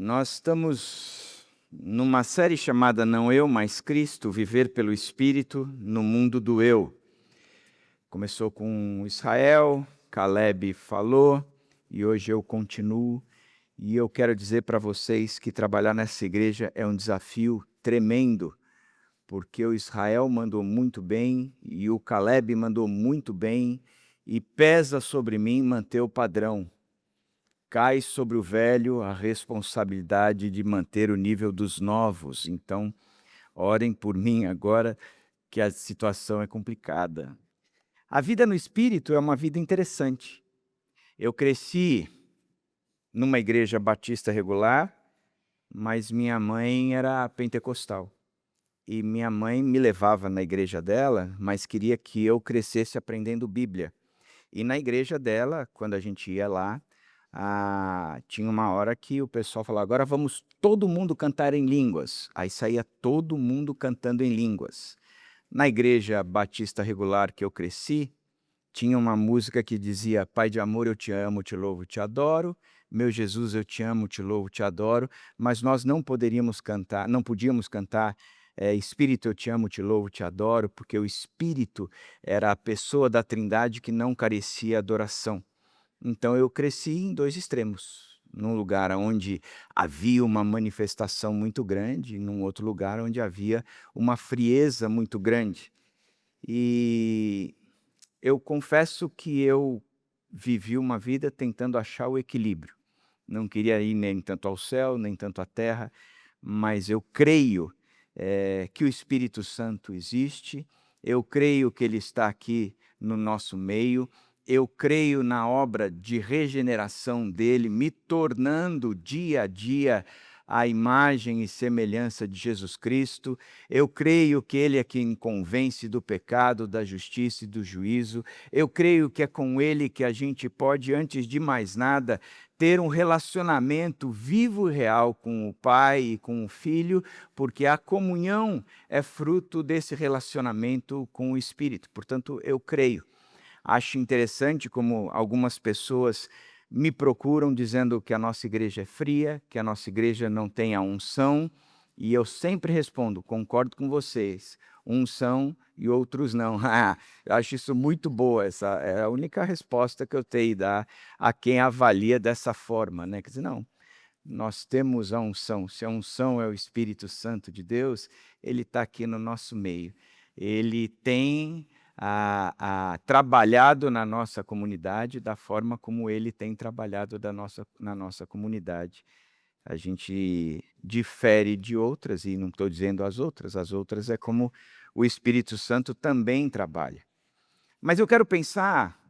Nós estamos numa série chamada Não Eu, Mas Cristo, Viver pelo Espírito no Mundo do Eu. Começou com Israel, Caleb falou, e hoje eu continuo. E eu quero dizer para vocês que trabalhar nessa igreja é um desafio tremendo, porque o Israel mandou muito bem, e o Caleb mandou muito bem, e pesa sobre mim manter o padrão. Cai sobre o velho a responsabilidade de manter o nível dos novos. Então, orem por mim agora, que a situação é complicada. A vida no Espírito é uma vida interessante. Eu cresci numa igreja batista regular, mas minha mãe era pentecostal. E minha mãe me levava na igreja dela, mas queria que eu crescesse aprendendo Bíblia. E na igreja dela, quando a gente ia lá, tinha uma hora que o pessoal falava, agora vamos todo mundo cantar em línguas. Aí saía todo mundo cantando em línguas. Na igreja batista regular que eu cresci, tinha uma música que dizia, Pai de amor, eu te amo, te louvo, te adoro. Meu Jesus, eu te amo, te louvo, te adoro. Mas nós não podíamos cantar Espírito, eu te amo, te louvo, te adoro, porque o Espírito era a pessoa da Trindade que não carecia adoração. Então eu cresci em dois extremos, num lugar onde havia uma manifestação muito grande, e num outro lugar onde havia uma frieza muito grande. E eu confesso que eu vivi uma vida tentando achar o equilíbrio. Não queria ir nem tanto ao céu, nem tanto à terra, mas eu creio que o Espírito Santo existe, eu creio que ele está aqui no nosso meio, eu creio na obra de regeneração dele, me tornando dia a dia a imagem e semelhança de Jesus Cristo. Eu creio que ele é quem convence do pecado, da justiça e do juízo. Eu creio que é com ele que a gente pode, antes de mais nada, ter um relacionamento vivo e real com o Pai e com o Filho, porque a comunhão é fruto desse relacionamento com o Espírito. Portanto, eu creio. Acho interessante como algumas pessoas me procuram dizendo que a nossa igreja é fria, que a nossa igreja não tem a unção, e eu sempre respondo, concordo com vocês, uns são e outros não. Eu acho isso muito boa, essa é a única resposta que eu tenho a dar a quem avalia dessa forma, né? Quer dizer, não, nós temos a unção, se a unção é o Espírito Santo de Deus, ele está aqui no nosso meio. Ele tem trabalhado na nossa comunidade da forma como ele tem trabalhado na nossa comunidade. A gente difere de outras, e não estou dizendo as outras é como o Espírito Santo também trabalha. Mas eu quero pensar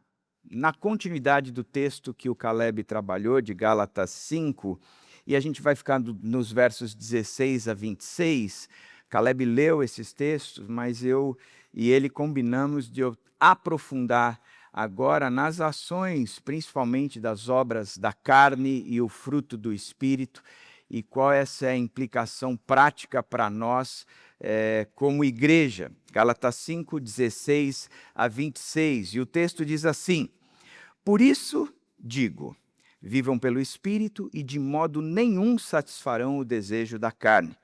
na continuidade do texto que o Caleb trabalhou, de Gálatas 5, e a gente vai ficar nos versos 16 a 26. Caleb leu esses textos, mas eu e ele combinamos de eu aprofundar agora nas ações, principalmente das obras da carne e o fruto do Espírito, e qual essa é a implicação prática para nós como igreja. Gálatas 5, 16 a 26, e o texto diz assim, por isso digo, vivam pelo Espírito e de modo nenhum satisfarão o desejo da carne.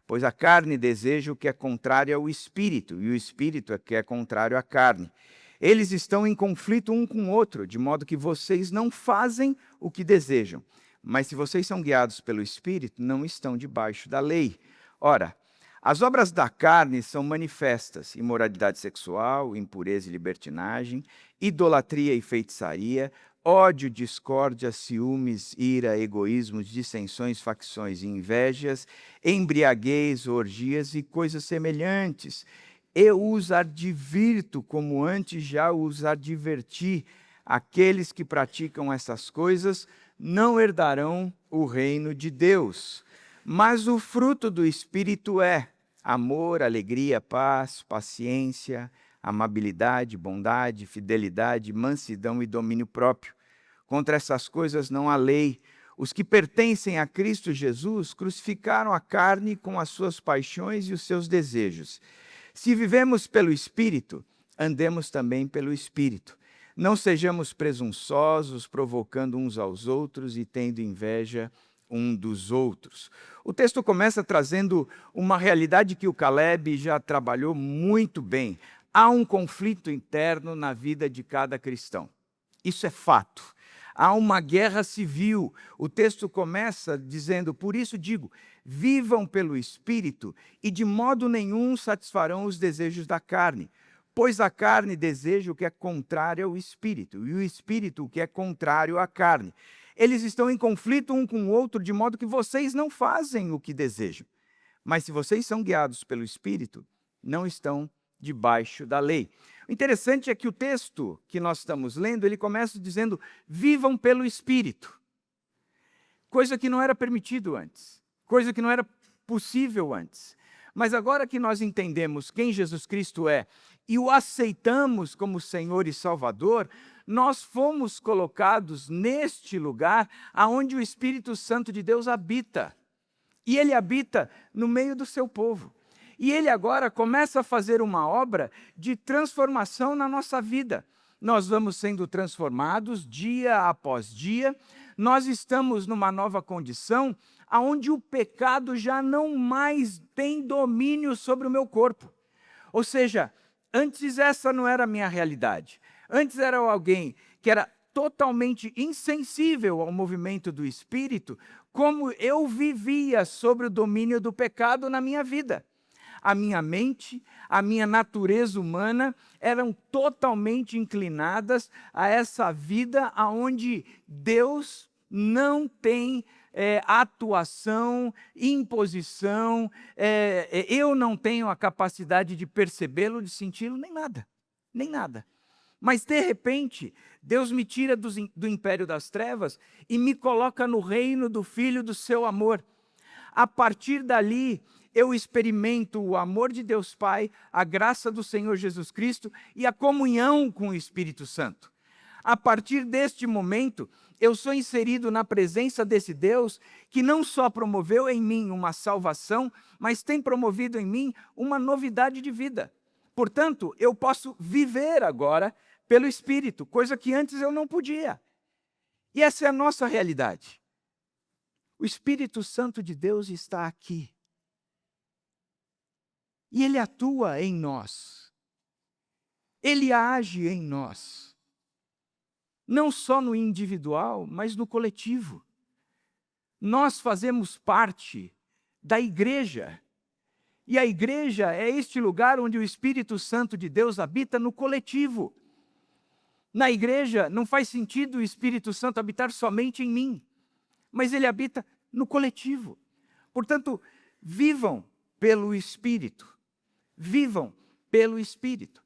Pois a carne deseja o que é contrário ao Espírito, e o Espírito é que é contrário à carne. Eles estão em conflito um com o outro, de modo que vocês não fazem o que desejam. Mas se vocês são guiados pelo Espírito, não estão debaixo da lei. Ora, as obras da carne são manifestas: imoralidade sexual, impureza e libertinagem, idolatria e feitiçaria, ódio, discórdia, ciúmes, ira, egoísmos, dissensões, facções e invejas, embriaguez, orgias e coisas semelhantes. Eu os advirto, como antes já os adverti, aqueles que praticam essas coisas não herdarão o reino de Deus. Mas o fruto do Espírito é amor, alegria, paz, paciência, amabilidade, bondade, fidelidade, mansidão e domínio próprio. Contra essas coisas não há lei. Os que pertencem a Cristo Jesus crucificaram a carne com as suas paixões e os seus desejos. Se vivemos pelo Espírito, andemos também pelo Espírito. Não sejamos presunçosos, provocando uns aos outros e tendo inveja um dos outros. O texto começa trazendo uma realidade que o Caleb já trabalhou muito bem. Há um conflito interno na vida de cada cristão. Isso é fato. Há uma guerra civil. O texto começa dizendo: por isso digo, vivam pelo Espírito e de modo nenhum satisfarão os desejos da carne. Pois a carne deseja o que é contrário ao Espírito, e o Espírito o que é contrário à carne. Eles estão em conflito um com o outro, de modo que vocês não fazem o que desejam. Mas se vocês são guiados pelo Espírito, não estão debaixo da lei. O interessante é que o texto que nós estamos lendo, ele começa dizendo: vivam pelo Espírito. Coisa que não era permitido antes, coisa que não era possível antes. Mas agora que nós entendemos quem Jesus Cristo é e o aceitamos como Senhor e Salvador, nós fomos colocados neste lugar aonde o Espírito Santo de Deus habita. E ele habita no meio do seu povo. E ele agora começa a fazer uma obra de transformação na nossa vida. Nós vamos sendo transformados dia após dia. Nós estamos numa nova condição aonde o pecado já não mais tem domínio sobre o meu corpo. Ou seja, antes essa não era a minha realidade. Antes era alguém que era totalmente insensível ao movimento do Espírito, como eu vivia sobre o domínio do pecado na minha vida. A minha mente, a minha natureza humana eram totalmente inclinadas a essa vida onde Deus não tem atuação, imposição, eu não tenho a capacidade de percebê-lo, de senti-lo, nem nada, nem nada. Mas, de repente, Deus me tira do império das trevas e me coloca no reino do Filho do seu amor. A partir dali, eu experimento o amor de Deus Pai, a graça do Senhor Jesus Cristo e a comunhão com o Espírito Santo. A partir deste momento, eu sou inserido na presença desse Deus que não só promoveu em mim uma salvação, mas tem promovido em mim uma novidade de vida. Portanto, eu posso viver agora pelo Espírito, coisa que antes eu não podia. E essa é a nossa realidade. O Espírito Santo de Deus está aqui. E ele atua em nós. Ele age em nós. Não só no individual, mas no coletivo. Nós fazemos parte da igreja. E a igreja é este lugar onde o Espírito Santo de Deus habita no coletivo. Na igreja não faz sentido o Espírito Santo habitar somente em mim, mas ele habita no coletivo. Portanto, vivam pelo Espírito. Vivam pelo Espírito.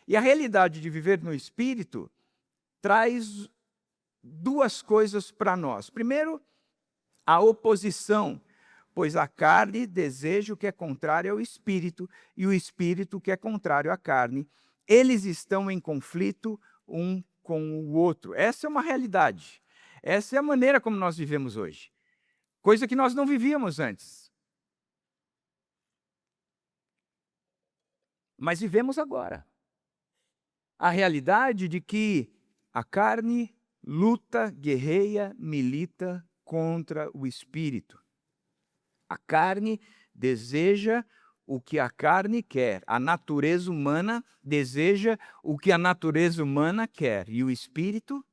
E a realidade de viver no Espírito traz duas coisas para nós. Primeiro, a oposição, pois a carne deseja o que é contrário ao Espírito, e o Espírito o que é contrário à carne. Eles estão em conflito um com o outro. Essa é uma realidade. Essa é a maneira como nós vivemos hoje. Coisa que nós não vivíamos antes. Mas vivemos agora. A realidade de que a carne luta, guerreia, milita contra o Espírito. A carne deseja o que a carne quer. A natureza humana deseja o que a natureza humana quer. E o Espírito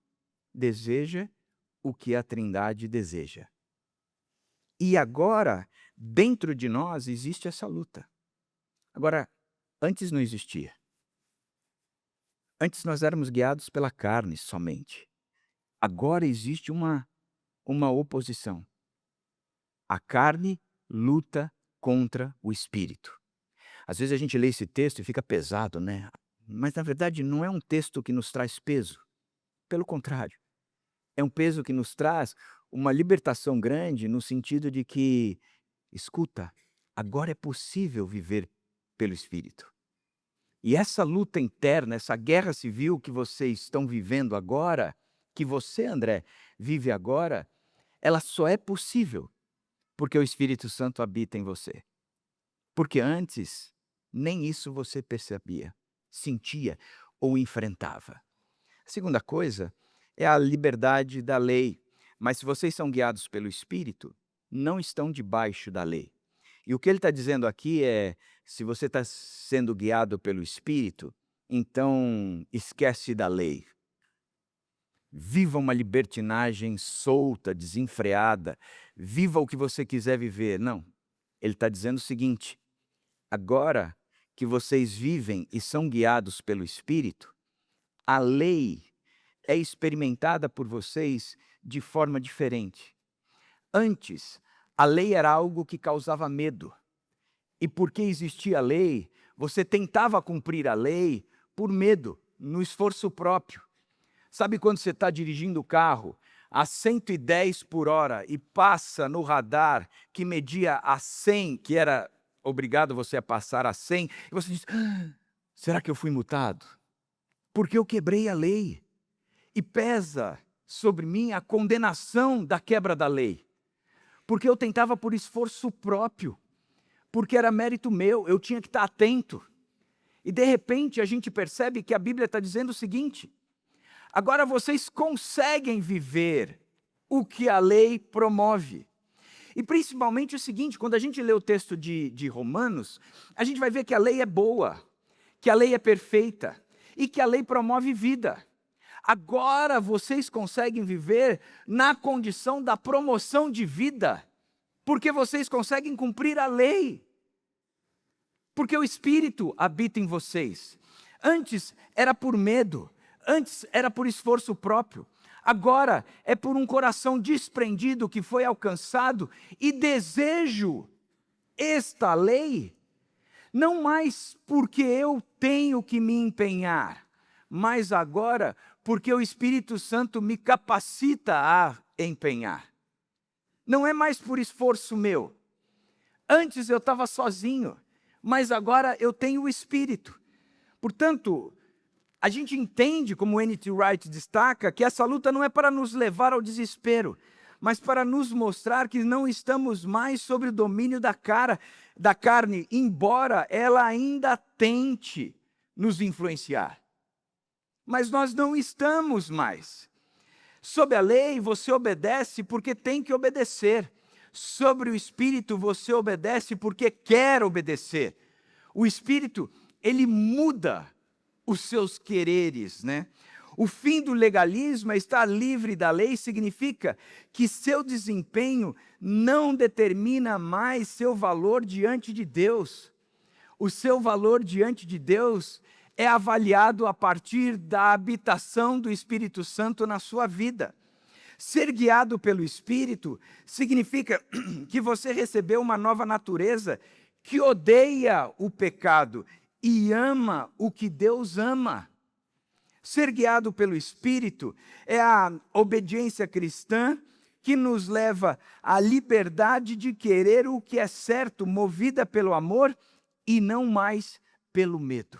deseja o que a Trindade deseja. E agora, dentro de nós, existe essa luta. Agora, antes não existia. Antes nós éramos guiados pela carne somente. Agora existe uma oposição. A carne luta contra o Espírito. Às vezes a gente lê esse texto e fica pesado, né? Mas na verdade não é um texto que nos traz peso. Pelo contrário. É um peso que nos traz uma libertação grande no sentido de que, escuta, agora é possível viver pelo Espírito. E essa luta interna, essa guerra civil que vocês estão vivendo agora, que você, André, vive agora, ela só é possível porque o Espírito Santo habita em você. Porque antes, nem isso você percebia, sentia ou enfrentava. A segunda coisa é a liberdade da lei. Mas se vocês são guiados pelo Espírito, não estão debaixo da lei. E o que ele está dizendo aqui é, se você está sendo guiado pelo Espírito, então esquece da lei. Viva uma libertinagem solta, desenfreada. Viva o que você quiser viver. Não. Ele está dizendo o seguinte: agora que vocês vivem e são guiados pelo Espírito, a lei é experimentada por vocês de forma diferente. Antes, a lei era algo que causava medo. E porque existia a lei, você tentava cumprir a lei por medo, no esforço próprio. Sabe quando você está dirigindo o carro a 110 por hora e passa no radar que media a 100, que era obrigado você a passar a 100, e você diz, será que eu fui multado? Porque eu quebrei a lei. E pesa sobre mim a condenação da quebra da lei. Porque eu tentava por esforço próprio. Porque era mérito meu, eu tinha que estar atento. E de repente a gente percebe que a Bíblia está dizendo o seguinte: agora vocês conseguem viver o que a lei promove. E principalmente o seguinte, quando a gente lê o texto de Romanos, a gente vai ver que a lei é boa, que a lei é perfeita e que a lei promove vida. Agora vocês conseguem viver na condição da promoção de vida, porque vocês conseguem cumprir a lei. Porque o Espírito habita em vocês. Antes era por medo, antes era por esforço próprio. Agora é por um coração desprendido que foi alcançado e desejo esta lei, não mais porque eu tenho que me empenhar, mas agora porque o Espírito Santo me capacita a empenhar. Não é mais por esforço meu. Antes eu estava sozinho, mas agora eu tenho o Espírito. Portanto, a gente entende, como N.T. Wright destaca, que essa luta não é para nos levar ao desespero, mas para nos mostrar que não estamos mais sob o domínio da carne, embora ela ainda tente nos influenciar. Mas nós não estamos mais. Sob a lei, você obedece porque tem que obedecer. Sobre o Espírito, você obedece porque quer obedecer. O Espírito, ele muda os seus quereres, né? O fim do legalismo é estar livre da lei, significa que seu desempenho não determina mais seu valor diante de Deus. O seu valor diante de Deus é avaliado a partir da habitação do Espírito Santo na sua vida. Ser guiado pelo Espírito significa que você recebeu uma nova natureza que odeia o pecado e ama o que Deus ama. Ser guiado pelo Espírito é a obediência cristã que nos leva à liberdade de querer o que é certo, movida pelo amor e não mais pelo medo.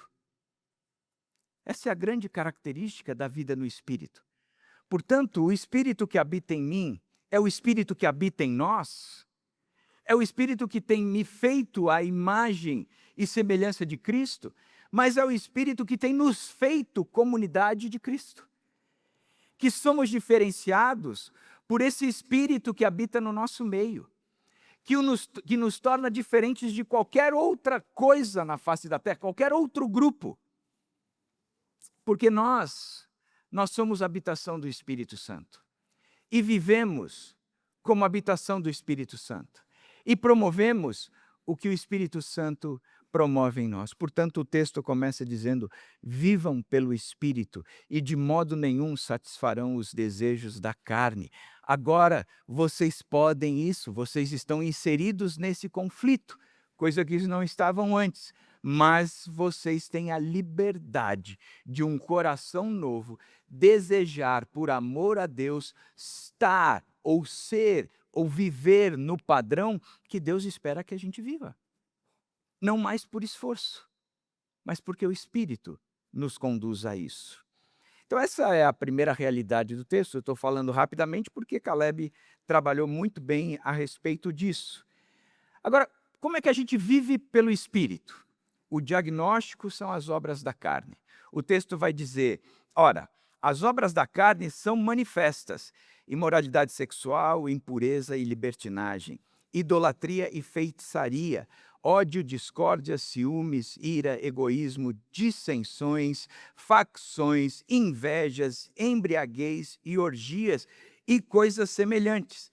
Essa é a grande característica da vida no Espírito. Portanto, o Espírito que habita em mim é o Espírito que habita em nós, é o Espírito que tem me feito à imagem e semelhança de Cristo, mas é o Espírito que tem nos feito comunidade de Cristo. Que somos diferenciados por esse Espírito que habita no nosso meio, que nos torna diferentes de qualquer outra coisa na face da terra, qualquer outro grupo. Porque nós somos habitação do Espírito Santo. E vivemos como habitação do Espírito Santo. E promovemos o que o Espírito Santo promove em nós. Portanto, o texto começa dizendo, vivam pelo Espírito e de modo nenhum satisfarão os desejos da carne. Agora, vocês podem isso, vocês estão inseridos nesse conflito, coisa que eles não estavam antes. Mas vocês têm a liberdade de um coração novo, desejar por amor a Deus, estar ou ser ou viver no padrão que Deus espera que a gente viva. Não mais por esforço, mas porque o Espírito nos conduz a isso. Então essa é a primeira realidade do texto. Eu estou falando rapidamente porque Caleb trabalhou muito bem a respeito disso. Agora, como é que a gente vive pelo Espírito? O diagnóstico são as obras da carne. O texto vai dizer, ora, as obras da carne são manifestas, imoralidade sexual, impureza e libertinagem, idolatria e feitiçaria, ódio, discórdia, ciúmes, ira, egoísmo, dissensões, facções, invejas, embriaguez e orgias e coisas semelhantes.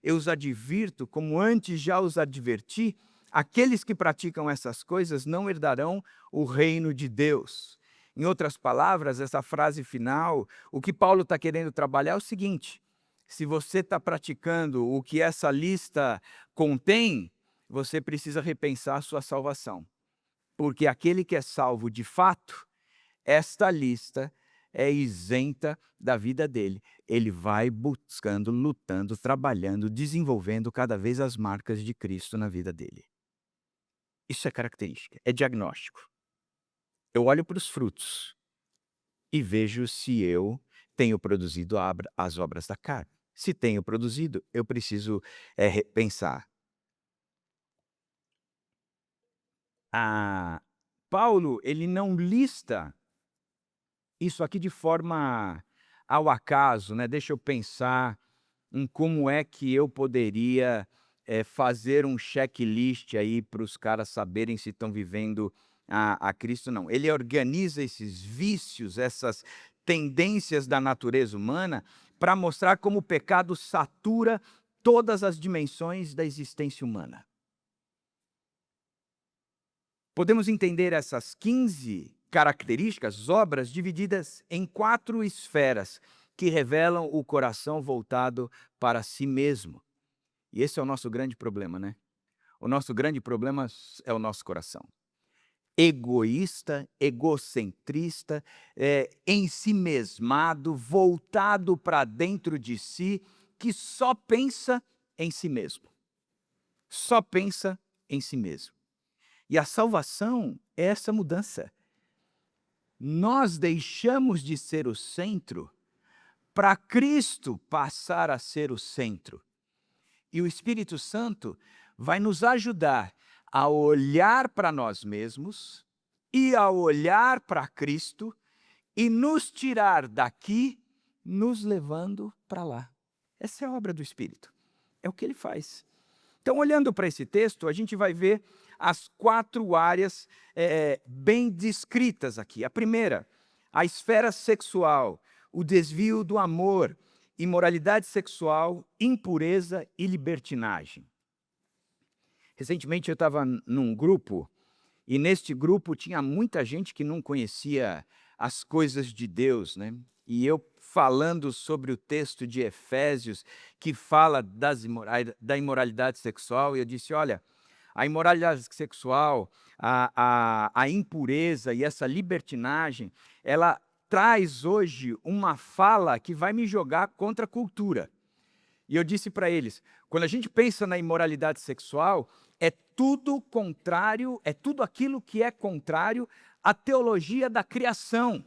Eu os advirto, como antes já os adverti, aqueles que praticam essas coisas não herdarão o reino de Deus. Em outras palavras, essa frase final, o que Paulo está querendo trabalhar é o seguinte: se você está praticando o que essa lista contém, você precisa repensar a sua salvação. Porque aquele que é salvo de fato, esta lista é isenta da vida dele. Ele vai buscando, lutando, trabalhando, desenvolvendo cada vez as marcas de Cristo na vida dele. Isso é característica, é diagnóstico. Eu olho para os frutos e vejo se eu tenho produzido as obras da carne. Se tenho produzido, eu preciso repensar. Paulo, ele não lista isso aqui de forma ao acaso, né? Deixa eu pensar em como é que eu poderia fazer um checklist aí para os caras saberem se estão vivendo a Cristo, não. Ele organiza esses vícios, essas tendências da natureza humana para mostrar como o pecado satura todas as dimensões da existência humana. Podemos entender essas 15 características, obras, divididas em 4 esferas que revelam o coração voltado para si mesmo. E esse é o nosso grande problema, né? O nosso grande problema é o nosso coração. Egoísta, egocentrista, ensimesmado, voltado para dentro de si, que só pensa em si mesmo. Só pensa em si mesmo. E a salvação é essa mudança. Nós deixamos de ser o centro para Cristo passar a ser o centro. E o Espírito Santo vai nos ajudar a olhar para nós mesmos e a olhar para Cristo e nos tirar daqui, nos levando para lá. Essa é a obra do Espírito. É o que ele faz. Então, olhando para esse texto, a gente vai ver as 4 áreas bem descritas aqui. A primeira, a esfera sexual, o desvio do amor, imoralidade sexual, impureza e libertinagem. Recentemente eu estava num grupo, e neste grupo tinha muita gente que não conhecia as coisas de Deus, né? E eu falando sobre o texto de Efésios, que fala da imoralidade sexual, e eu disse, olha, a imoralidade sexual, a impureza e essa libertinagem, ela traz hoje uma fala que vai me jogar contra a cultura. E eu disse para eles, quando a gente pensa na imoralidade sexual, é tudo contrário, é tudo aquilo que é contrário à teologia da criação.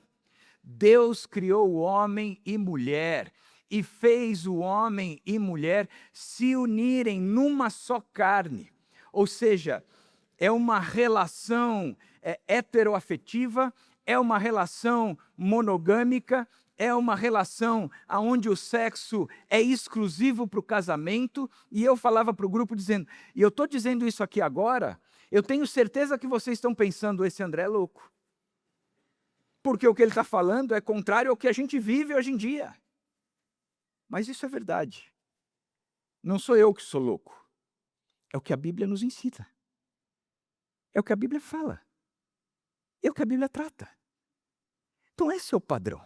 Deus criou o homem e mulher e fez o homem e mulher se unirem numa só carne. Ou seja, é uma relação heteroafetiva, é uma relação monogâmica, é uma relação onde o sexo é exclusivo para o casamento. E eu falava para o grupo dizendo, e eu estou dizendo isso aqui agora, eu tenho certeza que vocês estão pensando, esse André é louco. Porque o que ele está falando é contrário ao que a gente vive hoje em dia. Mas isso é verdade. Não sou eu que sou louco. É o que a Bíblia nos ensina. É o que a Bíblia fala. É o que a Bíblia trata. Então esse é o padrão.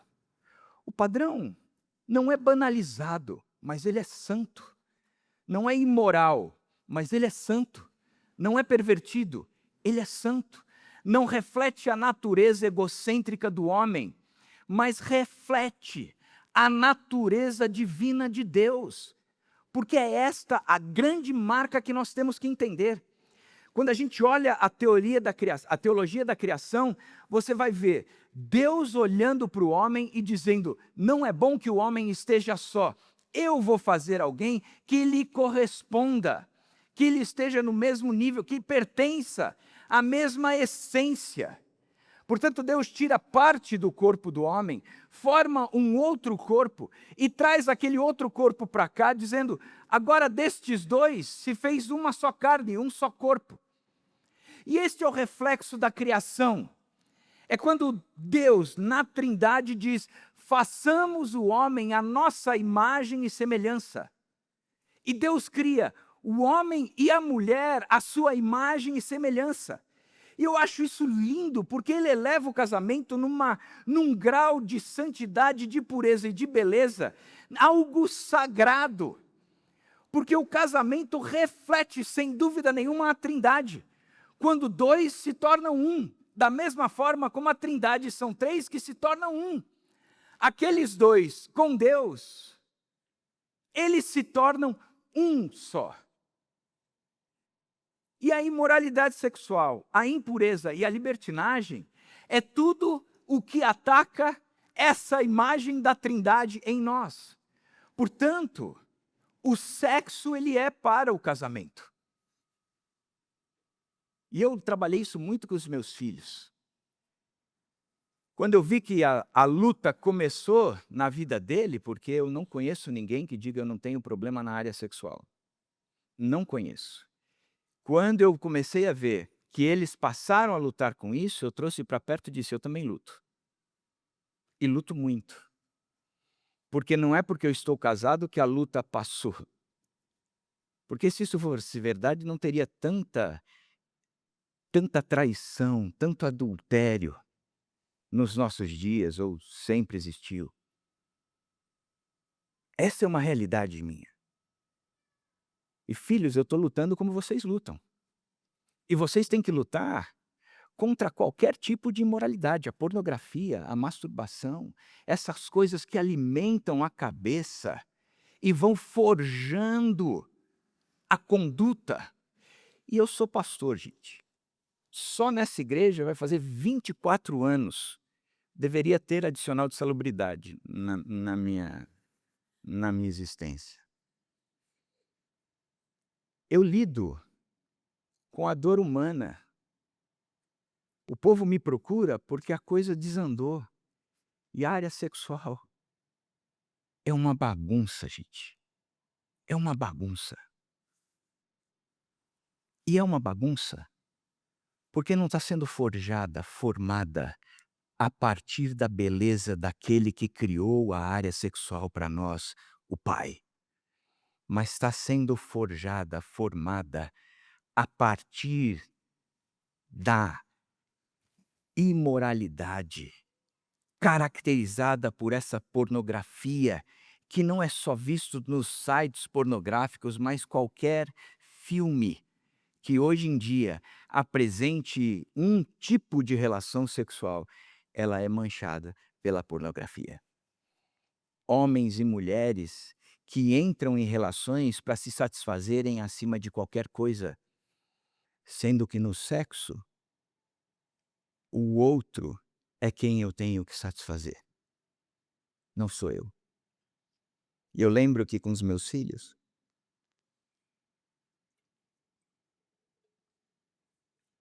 O padrão não é banalizado, mas ele é santo. Não é imoral, mas ele é santo. Não é pervertido, ele é santo. Não reflete a natureza egocêntrica do homem, mas reflete a natureza divina de Deus. Porque é esta a grande marca que nós temos que entender. Quando a gente olha a teoria da criação, a teologia da criação, você vai ver Deus olhando para o homem e dizendo, não é bom que o homem esteja só. Eu vou fazer alguém que lhe corresponda, que ele esteja no mesmo nível, que pertença à mesma essência. Portanto, Deus tira parte do corpo do homem, forma um outro corpo e traz aquele outro corpo para cá, dizendo: agora destes dois se fez uma só carne, um só corpo. E este é o reflexo da criação. É quando Deus, na Trindade, diz: façamos o homem à nossa imagem e semelhança. E Deus cria o homem e a mulher à sua imagem e semelhança. E eu acho isso lindo, porque ele eleva o casamento num grau de santidade, de pureza e de beleza, algo sagrado. Porque o casamento reflete, sem dúvida nenhuma, a Trindade. Quando dois se tornam um, da mesma forma como a Trindade são três que se tornam um. Aqueles dois com Deus, eles se tornam um só. E a imoralidade sexual, a impureza e a libertinagem é tudo o que ataca essa imagem da Trindade em nós. Portanto, o sexo ele é para o casamento. E eu trabalhei isso muito com os meus filhos. Quando eu vi que a luta começou na vida dele, porque eu não conheço ninguém que diga eu não tenho problema na área sexual. Não conheço. Quando eu comecei a ver que eles passaram a lutar com isso, eu trouxe para perto e disse: eu também luto. E luto muito. Porque não é porque eu estou casado que a luta passou. Porque se isso fosse verdade, não teria tanta traição, tanto adultério nos nossos dias, ou sempre existiu. Essa é uma realidade minha. E filhos, eu estou lutando como vocês lutam. E vocês têm que lutar contra qualquer tipo de imoralidade, a pornografia, a masturbação, essas coisas que alimentam a cabeça e vão forjando a conduta. E eu sou pastor, gente. Só nessa igreja vai fazer 24 anos. Deveria ter adicional de salubridade na minha existência. Eu lido com a dor humana. O povo me procura porque a coisa desandou. E a área sexual é uma bagunça, gente. É uma bagunça. E é uma bagunça porque não está sendo forjada, formada a partir da beleza daquele que criou a área sexual para nós, o Pai. Mas está sendo forjada, formada a partir da imoralidade, caracterizada por essa pornografia, que não é só visto nos sites pornográficos, mas qualquer filme que hoje em dia apresente um tipo de relação sexual, ela é manchada pela pornografia. Homens e mulheres que entram em relações para se satisfazerem acima de qualquer coisa, sendo que no sexo, o outro é quem eu tenho que satisfazer, não sou eu. E eu lembro que com os meus filhos,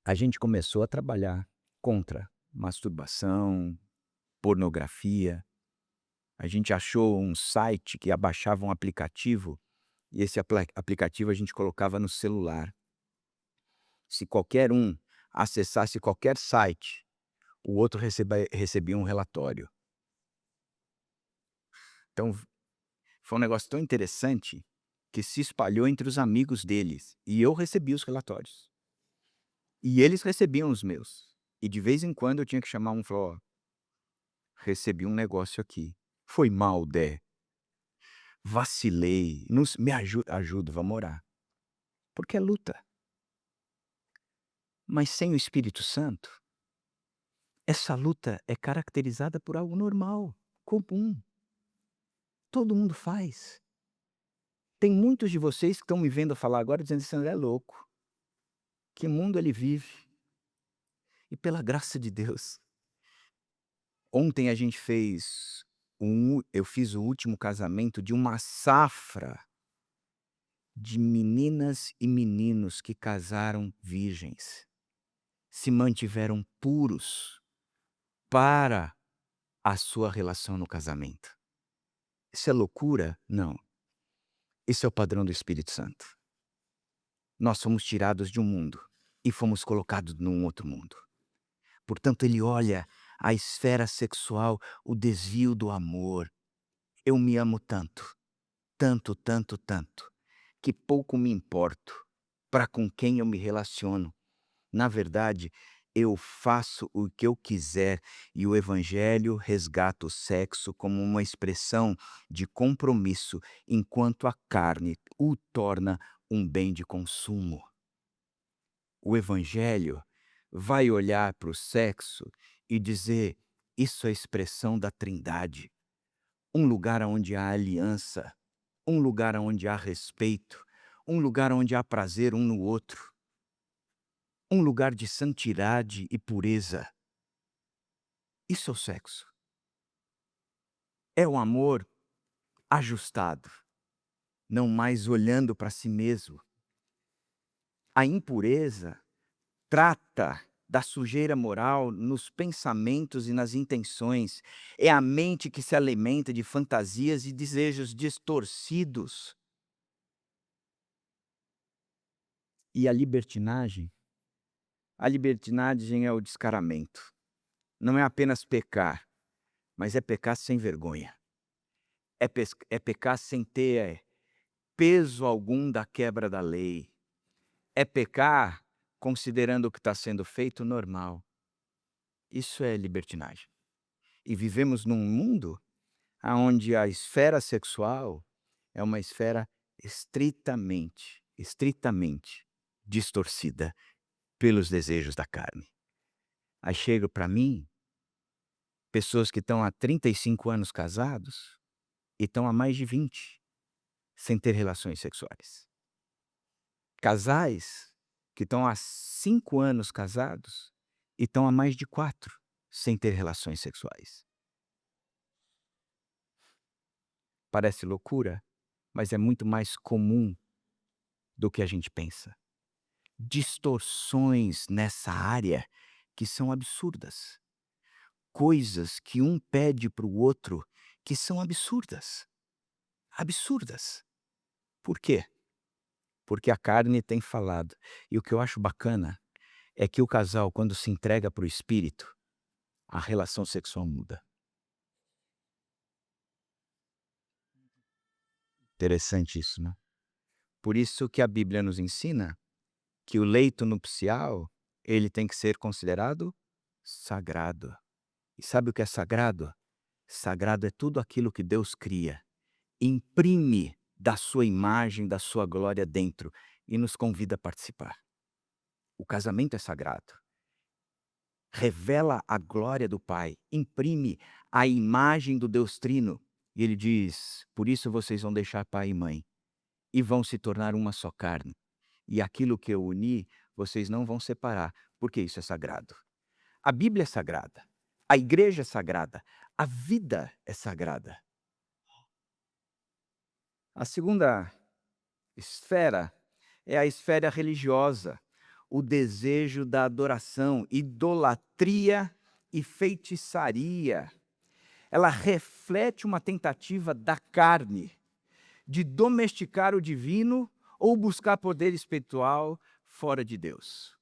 a gente começou a trabalhar contra masturbação, pornografia. A gente achou um site que abaixava um aplicativo, e esse aplicativo a gente colocava no celular. Se qualquer um acessasse qualquer site, o outro recebia um relatório. Então, foi um negócio tão interessante que se espalhou entre os amigos deles, e eu recebi os relatórios. E eles recebiam os meus. E de vez em quando eu tinha que chamar um e falar: "Ó, recebi um negócio aqui. Foi mal, Dé. Vacilei. Não se me ajuda, vamos orar". Porque é luta. Mas sem o Espírito Santo, essa luta é caracterizada por algo normal, comum. Todo mundo faz. Tem muitos de vocês que estão me vendo falar agora dizendo: "Esse André é louco. Que mundo ele vive?". E pela graça de Deus, ontem a gente fez eu fiz o último casamento de uma safra de meninas e meninos que casaram virgens, se mantiveram puros, para a sua relação no casamento. Isso é loucura? Não. Isso é o padrão do Espírito Santo. Nós fomos tirados de um mundo e fomos colocados num outro mundo. Portanto, ele olha a esfera sexual, o desvio do amor. Eu me amo tanto, tanto, tanto, tanto, que pouco me importo para com quem eu me relaciono. Na verdade, eu faço o que eu quiser e o Evangelho resgata o sexo como uma expressão de compromisso, enquanto a carne o torna um bem de consumo. O Evangelho vai olhar para o sexo e dizer: isso é expressão da Trindade, um lugar onde há aliança, um lugar onde há respeito, um lugar onde há prazer um no outro, um lugar de santidade e pureza. Isso é o sexo. É o amor ajustado, não mais olhando para si mesmo. A impureza trata da sujeira moral nos pensamentos e nas intenções. É a mente que se alimenta de fantasias e desejos distorcidos. E a libertinagem? A libertinagem é o descaramento. Não é apenas pecar, mas é pecar sem vergonha. É pecar sem ter peso algum da quebra da lei. É pecar considerando o que está sendo feito normal. Isso é libertinagem. E vivemos num mundo onde a esfera sexual é uma esfera estritamente distorcida pelos desejos da carne. Aí chega para mim pessoas que estão há 35 anos casados e estão há mais de 20 sem ter relações sexuais. Casais que estão há 5 anos casados e estão há mais de 4 sem ter relações sexuais. Parece loucura, mas é muito mais comum do que a gente pensa. Distorções nessa área que são absurdas. Coisas que um pede para o outro que são absurdas. Absurdas. Por quê? Porque a carne tem falado. E o que eu acho bacana é que o casal, quando se entrega para o espírito, a relação sexual muda. Interessante isso, né? Por isso que a Bíblia nos ensina que o leito nupcial, ele tem que ser considerado sagrado. E sabe o que é sagrado? Sagrado é tudo aquilo que Deus cria. Imprime da sua imagem, da sua glória dentro e nos convida a participar. O casamento é sagrado. Revela a glória do Pai, imprime a imagem do Deus Trino. E ele diz: por isso vocês vão deixar pai e mãe e vão se tornar uma só carne. E aquilo que eu uni, vocês não vão separar, porque isso é sagrado. A Bíblia é sagrada, a igreja é sagrada, a vida é sagrada. A segunda esfera é a esfera religiosa, o desejo da adoração, idolatria e feitiçaria. Ela reflete uma tentativa da carne de domesticar o divino ou buscar poder espiritual fora de Deus.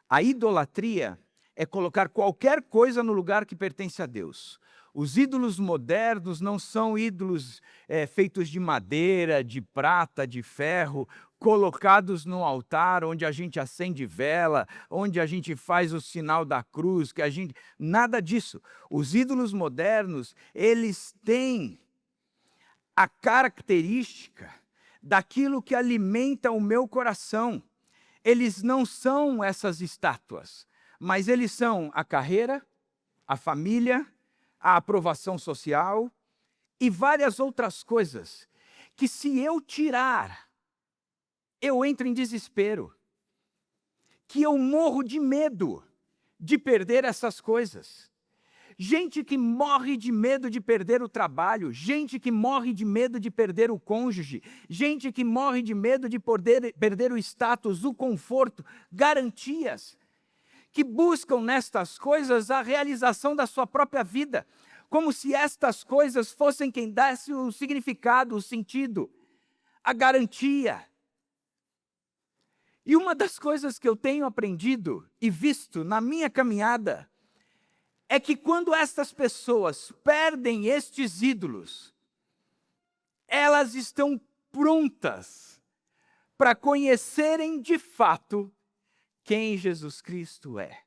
A idolatria é colocar qualquer coisa no lugar que pertence a Deus. Os ídolos modernos não são ídolos feitos de madeira, de prata, de ferro, colocados no altar onde a gente acende vela, onde a gente faz o sinal da cruz, nada disso. Os ídolos modernos, eles têm a característica daquilo que alimenta o meu coração. Eles não são essas estátuas, mas eles são a carreira, a família, a aprovação social e várias outras coisas que, se eu tirar, eu entro em desespero, que eu morro de medo de perder essas coisas. Gente que morre de medo de perder o trabalho, gente que morre de medo de perder o cônjuge, gente que morre de medo de perder o status, o conforto, garantias que buscam nestas coisas a realização da sua própria vida, como se estas coisas fossem quem desse o significado, o sentido, a garantia. E uma das coisas que eu tenho aprendido e visto na minha caminhada é que quando estas pessoas perdem estes ídolos, elas estão prontas para conhecerem de fato quem Jesus Cristo é.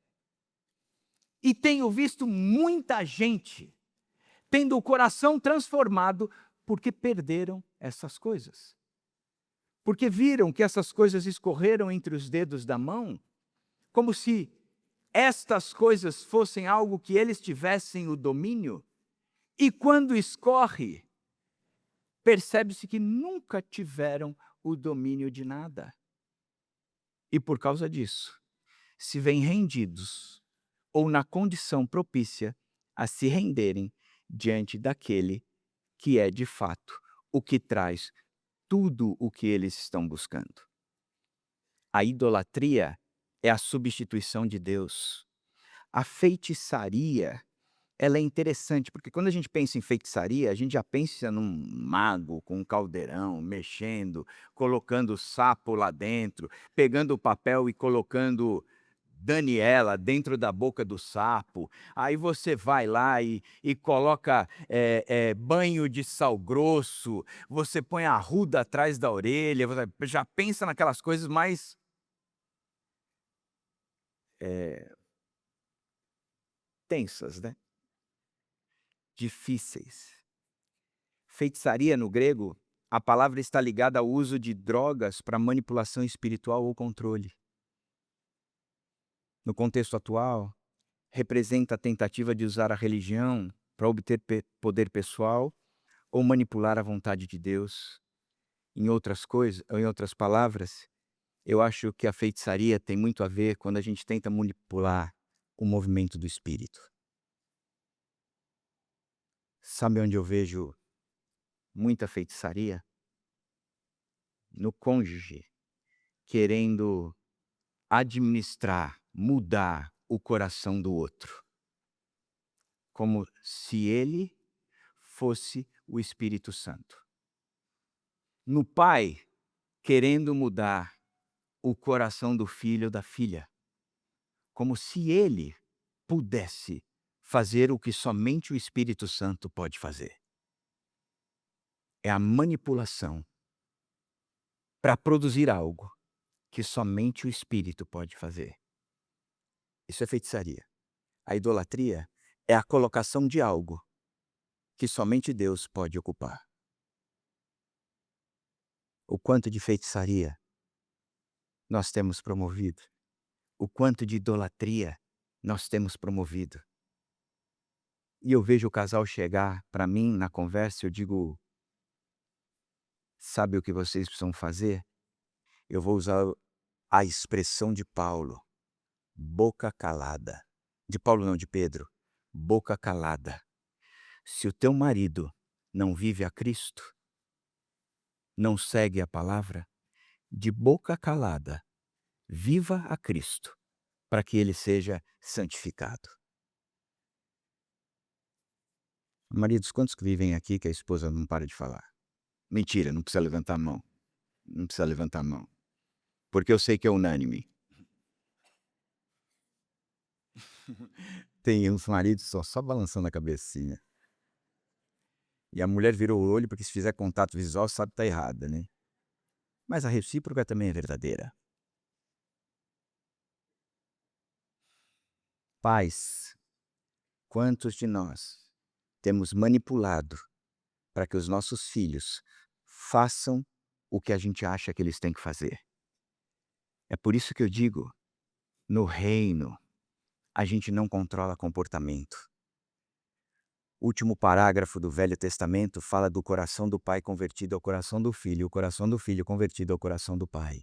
E tenho visto muita gente tendo o coração transformado porque perderam essas coisas. Porque viram que essas coisas escorreram entre os dedos da mão, como se estas coisas fossem algo que eles tivessem o domínio, e quando escorre, percebe-se que nunca tiveram o domínio de nada. E por causa disso, se veem rendidos, ou na condição propícia a se renderem diante daquele que é de fato o que traz tudo o que eles estão buscando. A idolatria é a substituição de Deus. A feitiçaria, ela é interessante, porque quando a gente pensa em feitiçaria, a gente já pensa num mago com um caldeirão, mexendo, colocando sapo lá dentro, pegando o papel e colocando Daniela dentro da boca do sapo. Aí você vai lá e coloca banho de sal grosso, você põe a arruda atrás da orelha, você já pensa naquelas coisas mais tensas, né? Difíceis. Feitiçaria no grego, a palavra está ligada ao uso de drogas para manipulação espiritual ou controle. No contexto atual, representa a tentativa de usar a religião para obter poder pessoal ou manipular a vontade de Deus. Em outras palavras, eu acho que a feitiçaria tem muito a ver quando a gente tenta manipular o movimento do espírito. Sabe onde eu vejo muita feitiçaria? No cônjuge, querendo administrar, mudar o coração do outro, como se ele fosse o Espírito Santo. No pai, querendo mudar o coração do filho ou da filha, como se ele pudesse fazer o que somente o Espírito Santo pode fazer. É a manipulação para produzir algo que somente o Espírito pode fazer. Isso é feitiçaria. A idolatria é a colocação de algo que somente Deus pode ocupar. O quanto de feitiçaria nós temos promovido, o quanto de idolatria nós temos promovido. E eu vejo o casal chegar para mim na conversa, eu digo, sabe o que vocês precisam fazer? Eu vou usar a expressão de Paulo, boca calada. De Paulo não, de Pedro. Boca calada. Se o teu marido não vive a Cristo, não segue a palavra, de boca calada, viva a Cristo, para que ele seja santificado. Maridos, quantos que vivem aqui que a esposa não para de falar? Mentira, não precisa levantar a mão. Não precisa levantar a mão. Porque eu sei que é unânime. Tem uns maridos só balançando a cabecinha. E a mulher virou o olho porque se fizer contato visual sabe que está errada, né? Mas a recíproca também é verdadeira. Pais, quantos de nós temos manipulado para que os nossos filhos façam o que a gente acha que eles têm que fazer? É por isso que eu digo, no reino, a gente não controla comportamento. O último parágrafo do Velho Testamento fala do coração do pai convertido ao coração do filho, o coração do filho convertido ao coração do pai.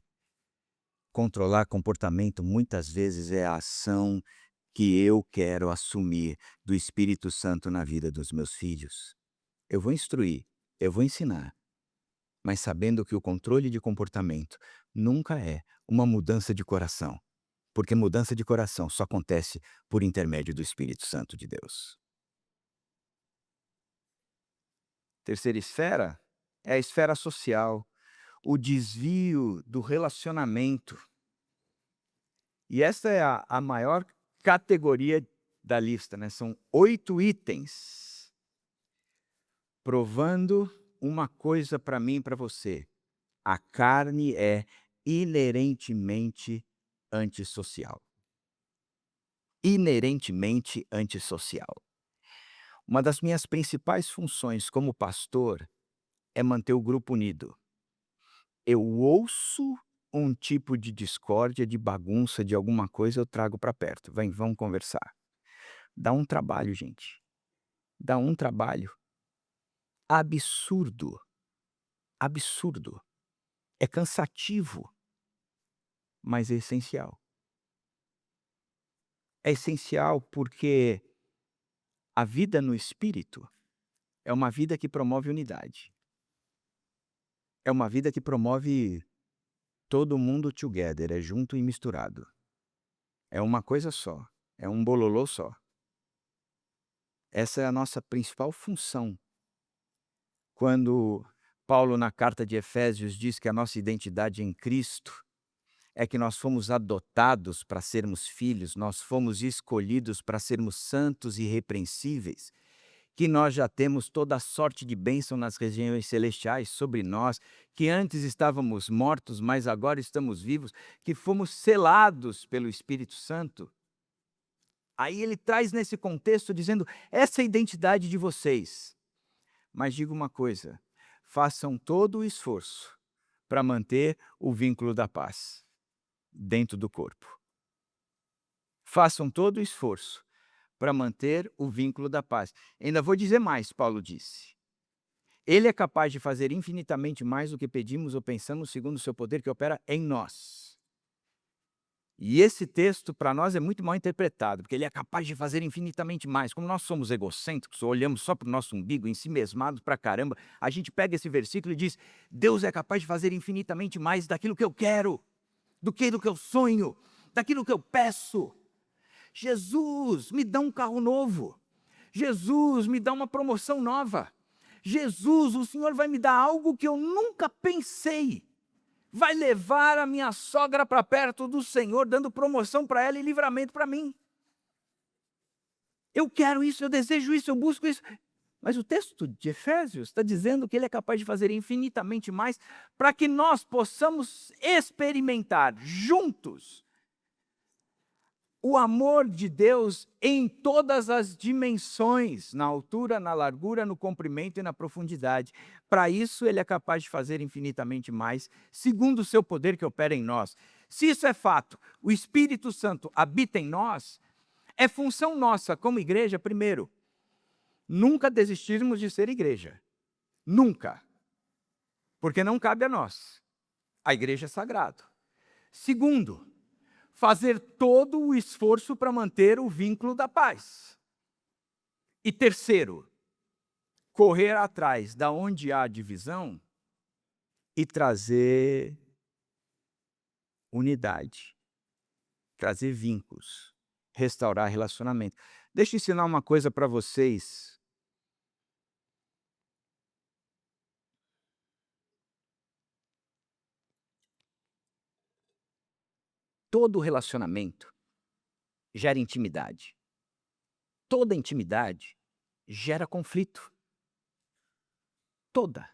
Controlar comportamento muitas vezes é a ação que eu quero assumir do Espírito Santo na vida dos meus filhos. Eu vou instruir, eu vou ensinar, mas sabendo que o controle de comportamento nunca é uma mudança de coração, porque mudança de coração só acontece por intermédio do Espírito Santo de Deus. Terceira esfera é a esfera social, o desvio do relacionamento. E essa é a maior categoria da lista, né? São 8 itens, provando uma coisa para mim e para você: a carne é inerentemente antissocial. Inerentemente antissocial. Uma das minhas principais funções como pastor é manter o grupo unido. Eu ouço um tipo de discórdia, de bagunça, de alguma coisa, eu trago para perto. Vem, vamos conversar. Dá um trabalho, gente. Dá um trabalho absurdo. Absurdo. É cansativo, mas é essencial. É essencial porque a vida no espírito é uma vida que promove unidade. É uma vida que promove todo mundo together, é junto e misturado. É uma coisa só, é um bololô só. Essa é a nossa principal função. Quando Paulo, na carta de Efésios, diz que a nossa identidade em Cristo é que nós fomos adotados para sermos filhos, nós fomos escolhidos para sermos santos e irrepreensíveis, que nós já temos toda a sorte de bênção nas regiões celestiais sobre nós, que antes estávamos mortos, mas agora estamos vivos, que fomos selados pelo Espírito Santo. Aí ele traz nesse contexto dizendo, essa é a identidade de vocês. Mas diga uma coisa, façam todo o esforço para manter o vínculo da paz dentro do corpo. Façam todo o esforço para manter o vínculo da paz. Ainda vou dizer mais, Paulo disse. Ele é capaz de fazer infinitamente mais do que pedimos ou pensamos segundo o seu poder que opera em nós. E esse texto para nós é muito mal interpretado, porque ele é capaz de fazer infinitamente mais. Como nós somos egocêntricos, olhamos só para o nosso umbigo, ensimesmados pra caramba, a gente pega esse versículo e diz, Deus é capaz de fazer infinitamente mais daquilo que eu quero, do que eu sonho, daquilo que eu peço. Jesus, me dá um carro novo. Jesus, me dá uma promoção nova. Jesus, o Senhor vai me dar algo que eu nunca pensei. Vai levar a minha sogra para perto do Senhor, dando promoção para ela e livramento para mim. Eu quero isso, eu desejo isso, eu busco isso. Mas o texto de Efésios está dizendo que ele é capaz de fazer infinitamente mais para que nós possamos experimentar juntos o amor de Deus em todas as dimensões, na altura, na largura, no comprimento e na profundidade. Para isso, ele é capaz de fazer infinitamente mais, segundo o seu poder que opera em nós. Se isso é fato, o Espírito Santo habita em nós, é função nossa como igreja, primeiro, nunca desistirmos de ser igreja. Nunca. Porque não cabe a nós. A igreja é sagrado. Segundo, fazer todo o esforço para manter o vínculo da paz. E terceiro, correr atrás da onde há divisão e trazer unidade, trazer vínculos, restaurar relacionamento. Deixa eu ensinar uma coisa para vocês. Todo relacionamento gera intimidade. Toda intimidade gera conflito. Toda.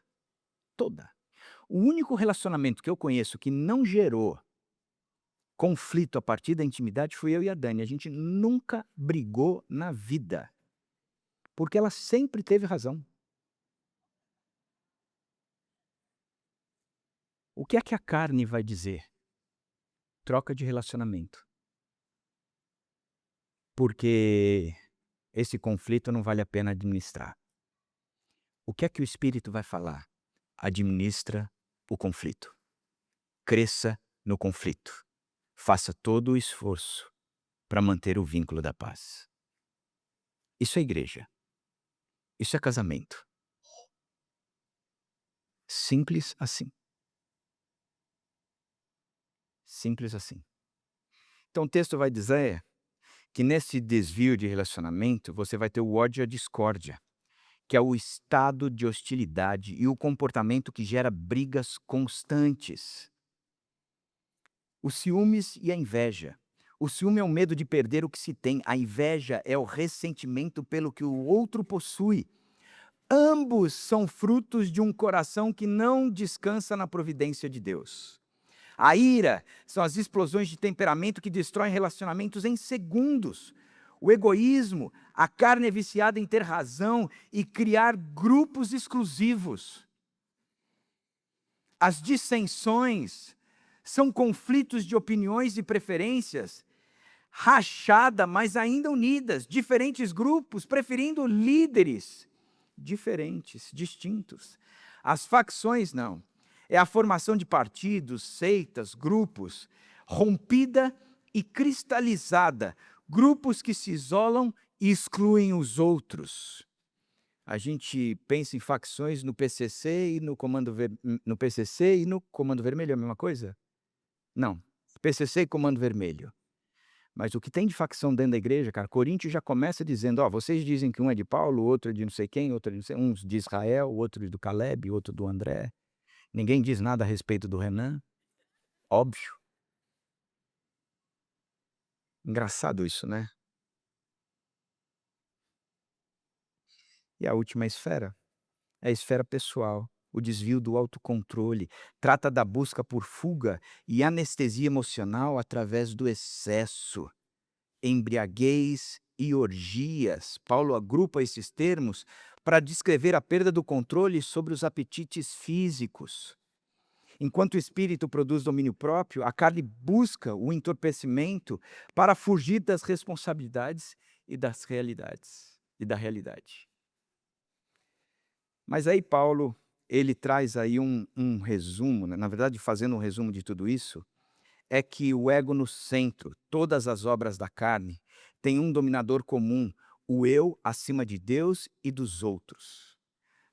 O único relacionamento que eu conheço que não gerou conflito a partir da intimidade fui eu e a Dani. A gente nunca brigou na vida, porque ela sempre teve razão. O que é que a carne vai dizer? Troca de relacionamento. Porque esse conflito não vale a pena administrar. O que é que o Espírito vai falar? Administra o conflito. Cresça no conflito. Faça todo o esforço para manter o vínculo da paz. Isso é igreja. Isso é casamento. Simples assim. Simples assim. Então o texto vai dizer que nesse desvio de relacionamento, você vai ter o ódio e a discórdia, que é o estado de hostilidade e o comportamento que gera brigas constantes. Os ciúmes e a inveja. O ciúme é o medo de perder o que se tem, a inveja é o ressentimento pelo que o outro possui. Ambos são frutos de um coração que não descansa na providência de Deus. A ira são as explosões de temperamento que destroem relacionamentos em segundos. O egoísmo, a carne é viciada em ter razão e criar grupos exclusivos. As dissensões são conflitos de opiniões e preferências, rachada, mas ainda unidas, diferentes grupos preferindo líderes diferentes, distintos. As facções não. É a formação de partidos, seitas, grupos, rompida e cristalizada, grupos que se isolam e excluem os outros. A gente pensa em facções no PCC e no no PCC e no Comando Vermelho, é a mesma coisa? Não, PCC e Comando Vermelho. Mas o que tem de facção dentro da igreja, cara, Coríntios já começa dizendo, ó, vocês dizem que um é de Paulo, outro é de não sei quem, outro é de não sei, uns de Israel, outro do Caleb, outro do André. Ninguém diz nada a respeito do Renan. Óbvio. Engraçado isso, né? E a última esfera é a esfera pessoal, o desvio do autocontrole. Trata da busca por fuga e anestesia emocional através do excesso. Embriaguez e orgias. Paulo agrupa esses termos para descrever a perda do controle sobre os apetites físicos. Enquanto o espírito produz domínio próprio, a carne busca o entorpecimento para fugir das responsabilidades e das realidades e da realidade. Mas aí Paulo, ele traz aí um resumo, né? Na verdade, fazendo um resumo de tudo isso, é que o ego no centro, todas as obras da carne, tem um dominador comum, o eu acima de Deus e dos outros.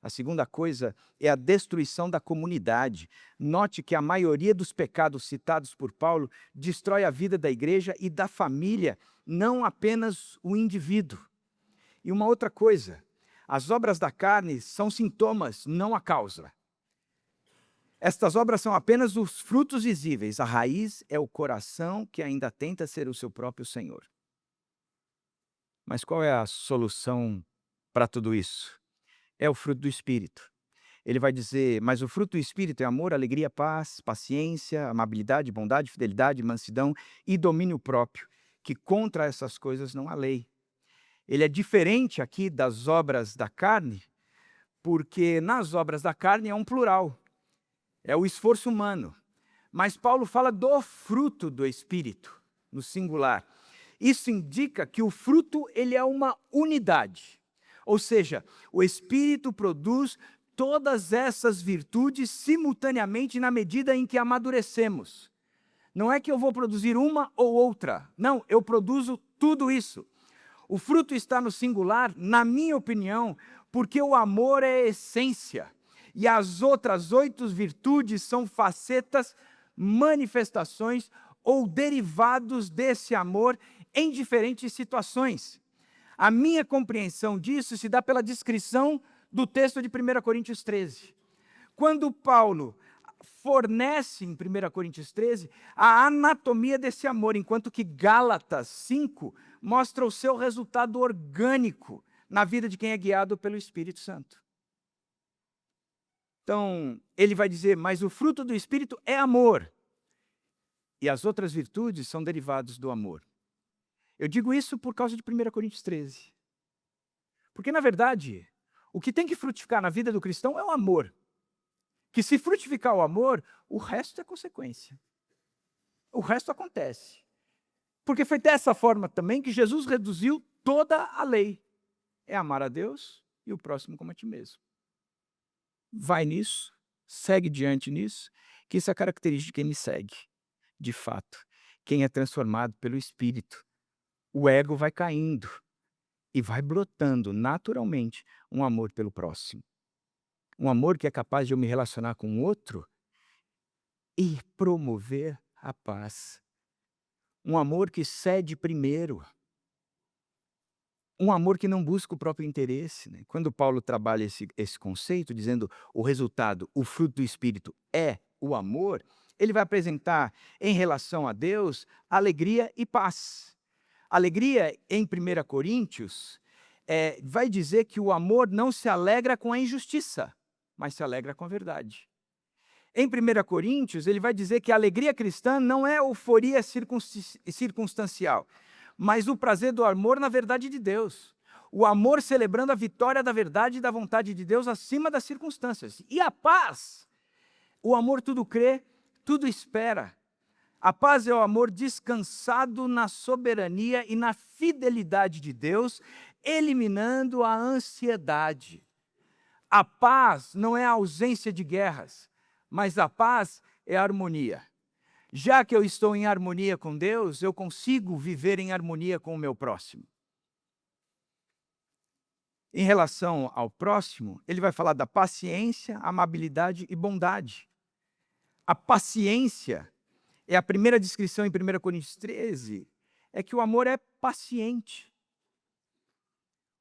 A segunda coisa é a destruição da comunidade. Note que a maioria dos pecados citados por Paulo destrói a vida da igreja e da família, não apenas o indivíduo. E uma outra coisa, as obras da carne são sintomas, não a causa. Estas obras são apenas os frutos visíveis, a raiz é o coração que ainda tenta ser o seu próprio Senhor. Mas qual é a solução para tudo isso? É o fruto do Espírito. Ele vai dizer, mas o fruto do Espírito é amor, alegria, paz, paciência, amabilidade, bondade, fidelidade, mansidão e domínio próprio, que contra essas coisas não há lei. Ele é diferente aqui das obras da carne, porque nas obras da carne é um plural, é o esforço humano. Mas Paulo fala do fruto do Espírito, no singular. Isso indica que o fruto ele é uma unidade. Ou seja, o Espírito produz todas essas virtudes simultaneamente na medida em que amadurecemos. Não é que eu vou produzir uma ou outra. Não, eu produzo tudo isso. O fruto está no singular, na minha opinião, porque o amor é a essência. E as outras 8 virtudes são facetas, manifestações ou derivados desse amor em diferentes situações. A minha compreensão disso se dá pela descrição do texto de 1 Coríntios 13. Quando Paulo fornece em 1 Coríntios 13 a anatomia desse amor, enquanto que Gálatas 5 mostra o seu resultado orgânico na vida de quem é guiado pelo Espírito Santo. Então, ele vai dizer, mas o fruto do Espírito é amor. E as outras virtudes são derivados do amor. Eu digo isso por causa de 1 Coríntios 13. Porque, na verdade, o que tem que frutificar na vida do cristão é o amor. Que se frutificar o amor, o resto é consequência. O resto acontece. Porque foi dessa forma também que Jesus reduziu toda a lei. É amar a Deus e o próximo como a ti mesmo. Vai nisso, segue diante nisso, que isso é a característica de quem me segue. De fato, quem é transformado pelo Espírito. O ego vai caindo e vai brotando naturalmente um amor pelo próximo. Um amor que é capaz de eu me relacionar com o outro e promover a paz. um amor que cede primeiro, um amor que não busca o próprio interesse, né. Quando Paulo trabalha esse conceito, dizendo o resultado, o fruto do Espírito é o amor, ele vai apresentar em relação a Deus alegria e paz. Alegria em 1 Coríntios, vai dizer que o amor não se alegra com a injustiça, mas se alegra com a verdade. Em 1 Coríntios, ele vai dizer que a alegria cristã não é euforia circunstancial, mas o prazer do amor na verdade de Deus. O amor celebrando a vitória da verdade e da vontade de Deus acima das circunstâncias. E a paz, o amor tudo crê, tudo espera. A paz é o amor descansado na soberania e na fidelidade de Deus, eliminando a ansiedade. A paz não é a ausência de guerras, mas a paz é a harmonia. Já que eu estou em harmonia com Deus, eu consigo viver em harmonia com o meu próximo. Em relação ao próximo, ele vai falar da paciência, amabilidade e bondade. A paciência é a primeira descrição em 1 Coríntios 13, é que o amor é paciente.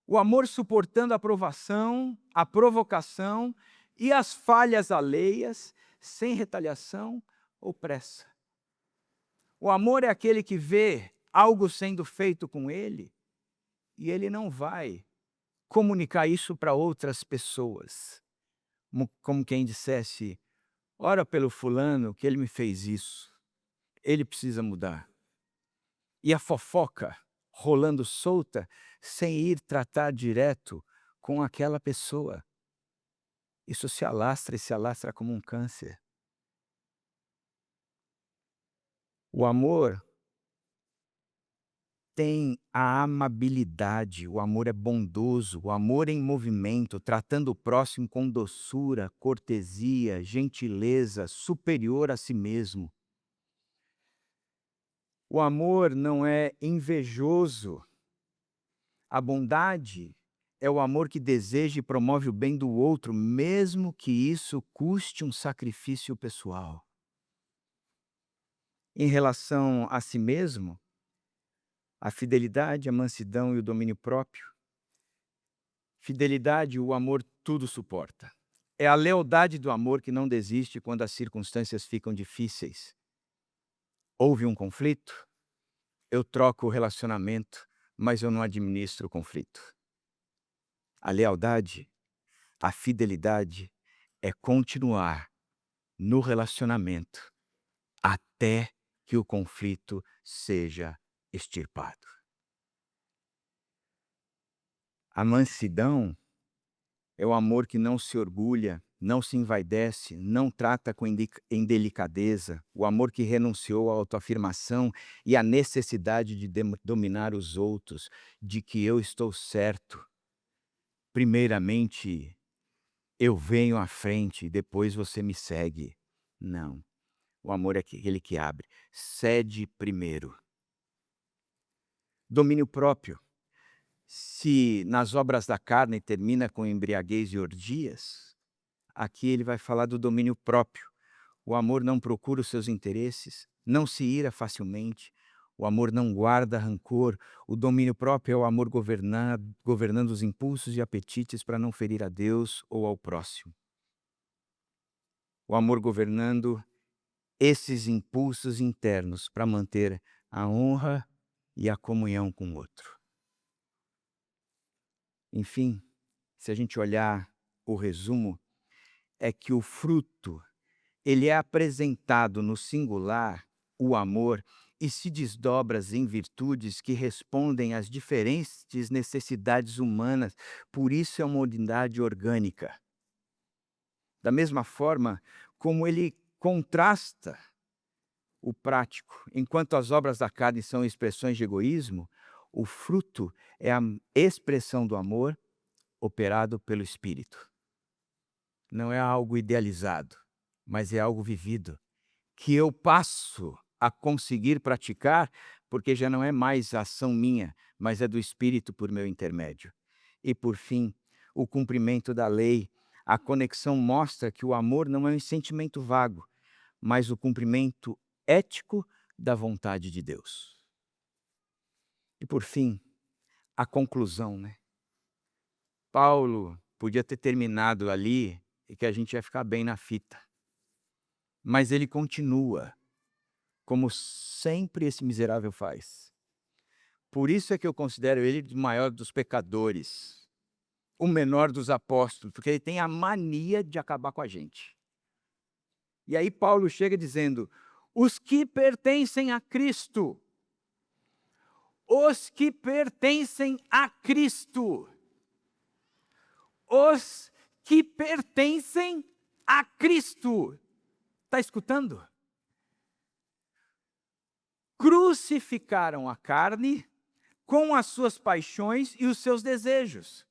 O amor suportando a provação, a provocação e as falhas alheias, sem retaliação ou pressa. O amor é aquele que vê algo sendo feito com ele e ele não vai comunicar isso para outras pessoas. Como quem dissesse, ora pelo fulano que ele me fez isso, ele precisa mudar. E a fofoca rolando solta, sem ir tratar direto com aquela pessoa. Isso se alastra e se alastra como um câncer. O amor tem a amabilidade, o amor é bondoso, o amor em movimento, tratando o próximo com doçura, cortesia, gentileza, superior a si mesmo. O amor não é invejoso. A bondade é o amor que deseja e promove o bem do outro, mesmo que isso custe um sacrifício pessoal. Em relação a si mesmo, a fidelidade, a mansidão e o domínio próprio. Fidelidade, o amor tudo suporta. É a lealdade do amor que não desiste quando as circunstâncias ficam difíceis. Houve um conflito, eu troco o relacionamento, mas eu não administro o conflito. A lealdade, a fidelidade é continuar no relacionamento até que o conflito seja extirpado. A mansidão é o amor que não se orgulha, não se envaidece, não trata com indelicadeza, o amor que renunciou à autoafirmação e à necessidade de dominar os outros, de que eu estou certo. Primeiramente, eu venho à frente e depois você me segue. Não. O amor é aquele que abre. Cede primeiro. Domínio próprio. Se nas obras da carne termina com embriaguez e orgias, aqui ele vai falar do domínio próprio. O amor não procura os seus interesses, não se ira facilmente, o amor não guarda rancor, o domínio próprio é o amor governando os impulsos e apetites para não ferir a Deus ou ao próximo. O amor governando esses impulsos internos para manter a honra e a comunhão com o outro. Enfim, se a gente olhar o resumo, é que o fruto, ele é apresentado no singular, o amor, e se desdobra em virtudes que respondem às diferentes necessidades humanas, por isso é uma unidade orgânica. Da mesma forma como ele contrasta o prático, enquanto as obras da carne são expressões de egoísmo, o fruto é a expressão do amor operado pelo Espírito. Não é algo idealizado, mas é algo vivido, que eu passo a conseguir praticar, porque já não é mais ação minha, mas é do Espírito por meu intermédio. E por fim, o cumprimento da lei, a conexão mostra que o amor não é um sentimento vago, mas o cumprimento ético da vontade de Deus. E por fim, a conclusão, né? Paulo podia ter terminado ali e que a gente ia ficar bem na fita. Mas ele continua, como sempre esse miserável faz. Por isso é que eu considero ele o maior dos pecadores, o menor dos apóstolos, porque ele tem a mania de acabar com a gente. E aí Paulo chega dizendo: os que pertencem a Cristo, os que pertencem a Cristo, os que pertencem a Cristo. Está escutando? Crucificaram a carne com as suas paixões e os seus desejos.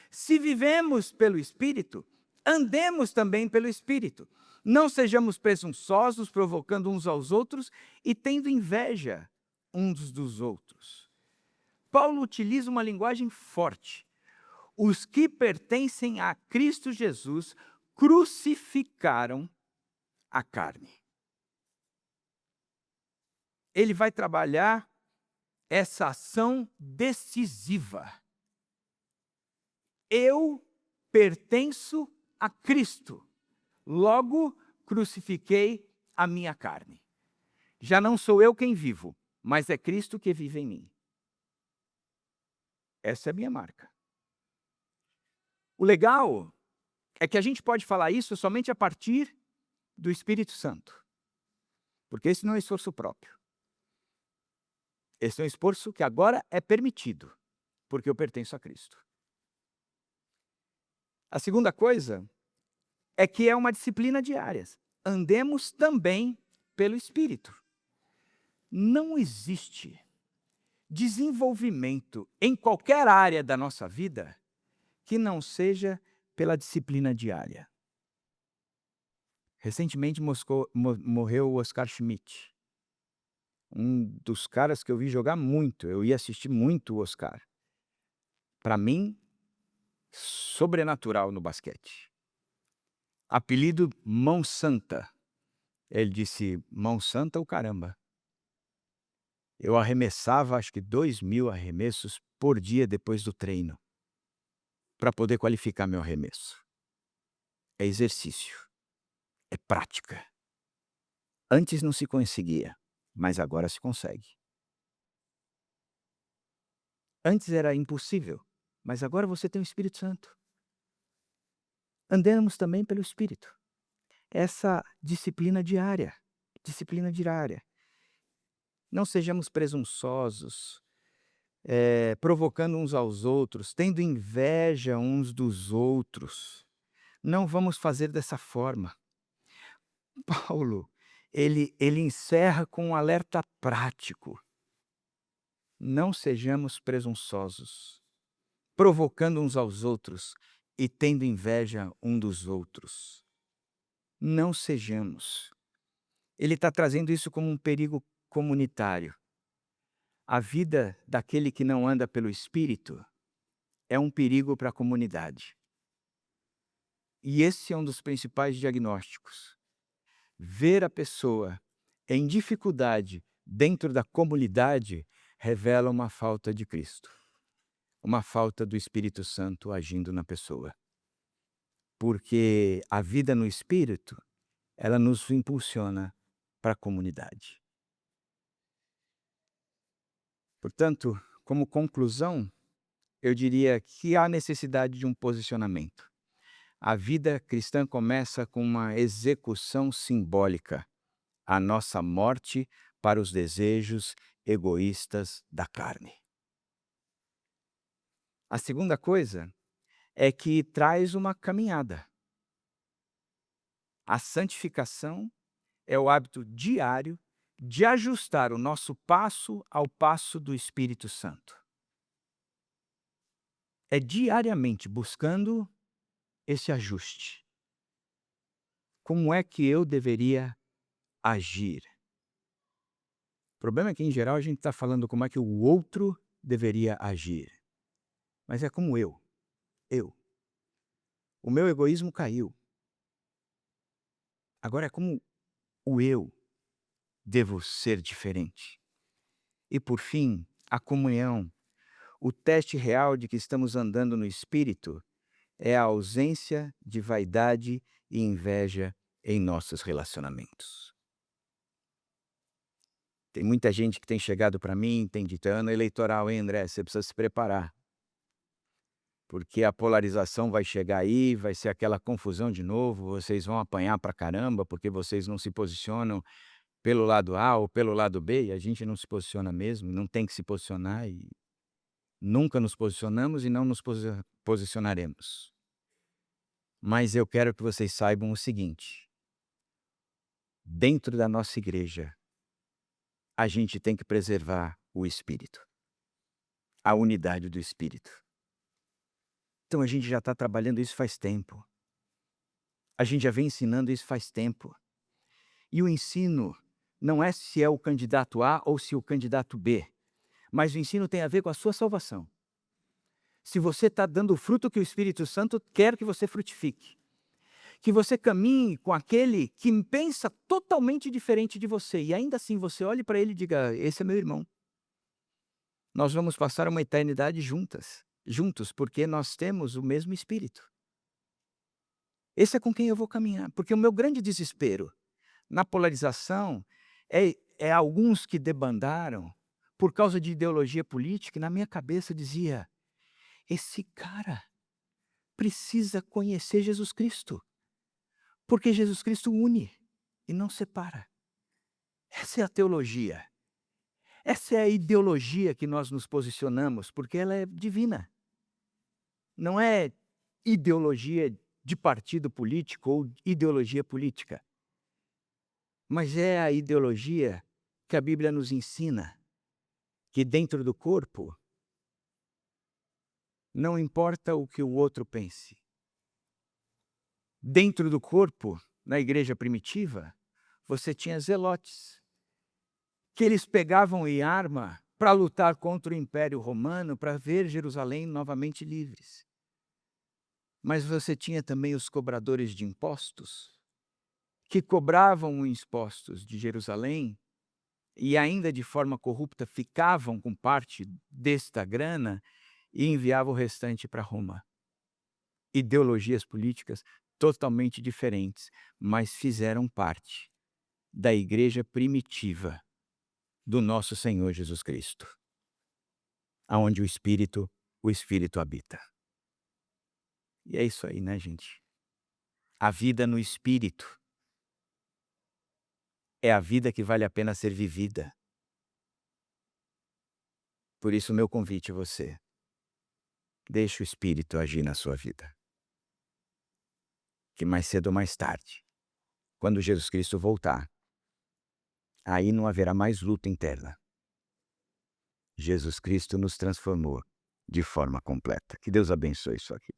Se vivemos pelo Espírito, andemos também pelo Espírito. Não sejamos presunçosos, provocando uns aos outros e tendo inveja uns dos outros. Paulo utiliza uma linguagem forte. Os que pertencem a Cristo Jesus crucificaram a carne. Ele vai trabalhar essa ação decisiva. Eu pertenço a Cristo, logo crucifiquei a minha carne. Já não sou eu quem vivo, mas é Cristo que vive em mim. Essa é a minha marca. O legal é que a gente pode falar isso somente a partir do Espírito Santo, porque esse não é esforço próprio. Esse é um esforço que agora é permitido, porque eu pertenço a Cristo. A segunda coisa é que é uma disciplina diária. Andemos também pelo Espírito. Não existe desenvolvimento em qualquer área da nossa vida que não seja pela disciplina diária. Recentemente morreu o Oscar Schmidt, um dos caras que eu vi jogar muito. Eu ia assistir muito o Oscar. Para mim, sobrenatural no basquete. Apelido Mão Santa. Ele disse: mão santa o caramba. Eu arremessava acho que 2.000 arremessos por dia depois do treino, para poder qualificar meu arremesso. É exercício, é prática. Antes não se conseguia, mas agora se consegue. Antes era impossível, mas agora você tem o Espírito Santo. Andemos também pelo Espírito. Essa disciplina diária. Não sejamos presunçosos, provocando uns aos outros, tendo inveja uns dos outros. Não vamos fazer dessa forma. Paulo, ele encerra com um alerta prático. Não sejamos presunçosos, provocando uns aos outros e tendo inveja um dos outros. Não sejamos. Ele está trazendo isso como um perigo comunitário. A vida daquele que não anda pelo Espírito é um perigo para a comunidade. E esse é um dos principais diagnósticos. Ver a pessoa em dificuldade dentro da comunidade revela uma falta de Cristo, uma falta do Espírito Santo agindo na pessoa. Porque a vida no Espírito, ela nos impulsiona para a comunidade. Portanto, como conclusão, eu diria que há necessidade de um posicionamento. A vida cristã começa com uma execução simbólica, a nossa morte para os desejos egoístas da carne. A segunda coisa é que traz uma caminhada. A santificação é o hábito diário de ajustar o nosso passo ao passo do Espírito Santo. É diariamente buscando esse ajuste. Como é que eu deveria agir? O problema é que, em geral, a gente está falando como é que o outro deveria agir. Mas é como eu. O meu egoísmo caiu. Agora é como o eu devo ser diferente. E por fim, a comunhão. O teste real de que estamos andando no Espírito é a ausência de vaidade e inveja em nossos relacionamentos. Tem muita gente que tem chegado para mim e tem dito: "Ano eleitoral, hein, André, você precisa se preparar, porque a polarização vai chegar aí, vai ser aquela confusão de novo, vocês vão apanhar pra caramba, porque vocês não se posicionam pelo lado A ou pelo lado B", e a gente não se posiciona mesmo, não tem que se posicionar e nunca nos posicionamos e não nos posicionaremos. Mas eu quero que vocês saibam o seguinte: dentro da nossa igreja, a gente tem que preservar o espírito, a unidade do espírito. Então a gente já está trabalhando isso faz tempo. A gente já vem ensinando isso faz tempo. E o ensino não é se é o candidato A ou se o candidato B, mas o ensino tem a ver com a sua salvação. Se você está dando o fruto que o Espírito Santo quer que você frutifique, que você caminhe com aquele que pensa totalmente diferente de você, e ainda assim você olhe para ele e diga: esse é meu irmão. Nós vamos passar uma eternidade juntos, porque nós temos o mesmo Espírito. Esse é com quem eu vou caminhar, porque o meu grande desespero na polarização é alguns que debandaram por causa de ideologia política, e na minha cabeça dizia: esse cara precisa conhecer Jesus Cristo, porque Jesus Cristo une e não separa. Essa é a teologia. Essa é a ideologia que nós nos posicionamos, porque ela é divina. Não é ideologia de partido político ou ideologia política, mas é a ideologia que a Bíblia nos ensina, que dentro do corpo não importa o que o outro pense. Dentro do corpo, na igreja primitiva, você tinha zelotes, que eles pegavam em arma para lutar contra o Império Romano, para ver Jerusalém novamente livres. Mas você tinha também os cobradores de impostos, que cobravam os impostos de Jerusalém e ainda de forma corrupta ficavam com parte desta grana e enviavam o restante para Roma. Ideologias políticas totalmente diferentes, mas fizeram parte da igreja primitiva do nosso Senhor Jesus Cristo, aonde o Espírito habita. E é isso aí, né, gente? A vida no Espírito é a vida que vale a pena ser vivida. Por isso, o meu convite a você: deixe o Espírito agir na sua vida. Que mais cedo ou mais tarde, quando Jesus Cristo voltar, aí não haverá mais luta interna. Jesus Cristo nos transformou de forma completa. Que Deus abençoe isso aqui.